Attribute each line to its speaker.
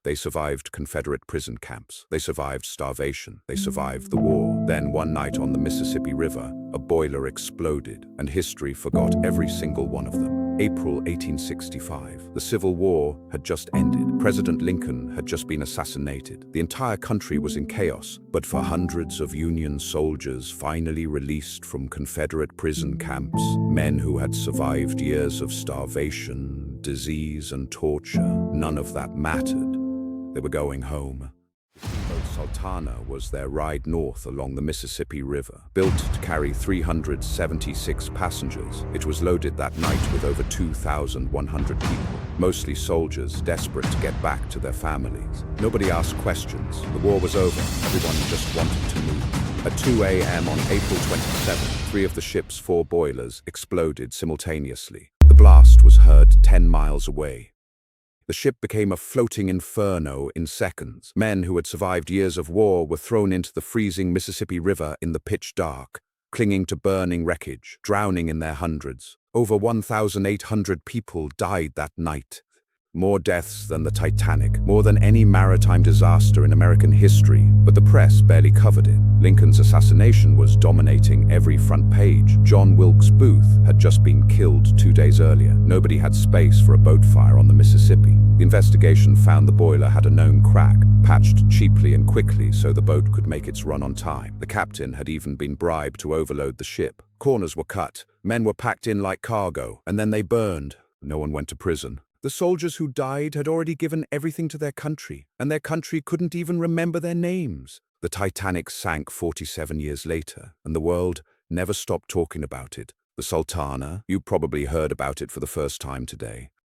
Speaker 1: They survived Confederate prison camps. They survived starvation. They survived the war. Then, one night on the Mississippi River, a boiler exploded, and history forgot every single one of them. April 1865. The Civil War had just ended. President Lincoln had just been assassinated. The entire country was in chaos, but for hundreds of Union soldiers finally released from Confederate prison camps, men who had survived years of starvation, disease, and torture, none of that mattered. They were going home. The steamboat Sultana was their ride north along the Mississippi River. Built to carry 376 passengers, it was loaded that night with over 2,100 people, mostly soldiers desperate to get back to their families. Nobody asked questions. The war was over. Everyone just wanted to move. At 2 a.m. on April 27, three of the ship's 4 boilers exploded simultaneously. The blast was heard 10 miles away. The ship became a floating inferno in seconds. Men who had survived years of war were thrown into the freezing Mississippi River in the pitch dark, clinging to burning wreckage, drowning in their hundreds. Over 1,800 people died that night. More deaths than the Titanic, more than any maritime disaster in American history, but the press barely covered it. Lincoln's assassination was dominating every front page. John Wilkes Booth had just been killed 2 days earlier. Nobody had space for a boat fire on the Mississippi. The investigation found the boiler had a known crack, patched cheaply and quickly so the boat could make its run on time. The captain had even been bribed to overload the ship. Corners were cut, men were packed in like cargo, and then they burned. No one went to prison. The soldiers who died had already given everything to their country, and their country couldn't even remember their names. The Titanic sank 47 years later, and the world never stopped talking about it. The Sultana, you probably heard about it for the first time today.